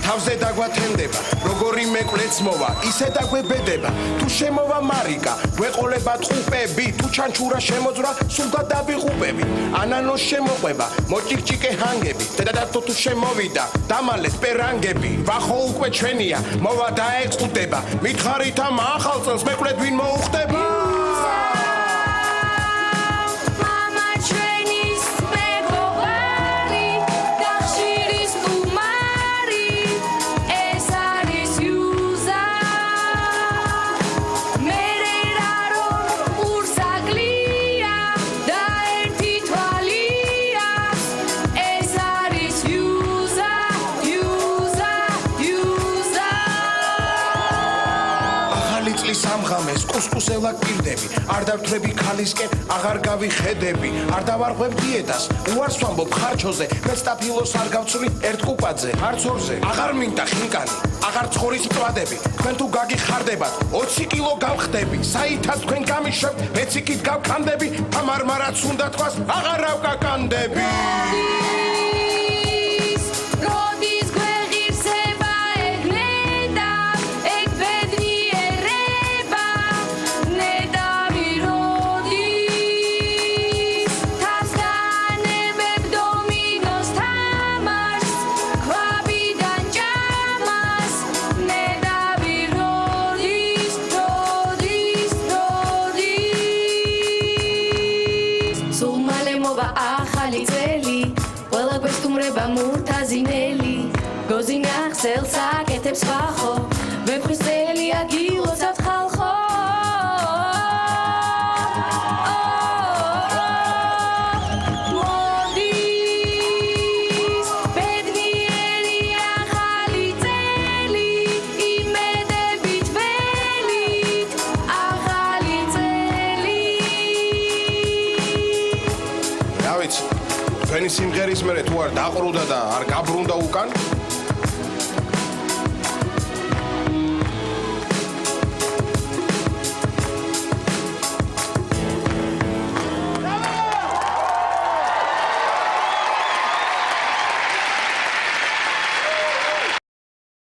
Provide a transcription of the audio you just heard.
თავზე დაგვათენდება როგორი მეკლეც მოვა ისე დაგვებედება თუ შემოვა მარიკა გვეყოლება ტყუპები თუ ჩანჩურა შემოძრა სულ გადავიღუპები ანანოს შემოყვება მოჭიკჭიკე ჰანგები დედადათო თუ შემოვიდა დამალეთ პერანგები ვახო უკვე ჩვენია მოვა დაეყუდება მითხარით ამ ახალ წელს მეკლედ ვინ მოუხდება სამღამეს კუსკუსელა გირდები არ დავთრები ქალისკენ აღარ გავიხედები არ დავარღვევ დიეტას უარს ვამბობ ხარჩოზე მე სტაფილოს არ გავცვლი ერთ კუპაძე არც ორზე აღარ მინდა ხინკანი აღარ ცხოვრის მწვადები თქვენ თუ გაგიხარდებათ 20 კილო გავხდები საითად თქვენ გამიშვებ მეც იქით გავქანდები ამარმარაც უნდა თქვას აღარ ავკაკანდები მურთაზინელი გოზინა ხსელს აკეთებს ხალხო ვეფხისტელი აგილოცავთ ხალხო მოდის ბედნიერი ახალი წელი იმედებით ველით ახალი წელი რა ვიცი თქვენი სიმღერის მერე თუ არ დაყრუდა და არ გაბრუნდა უკან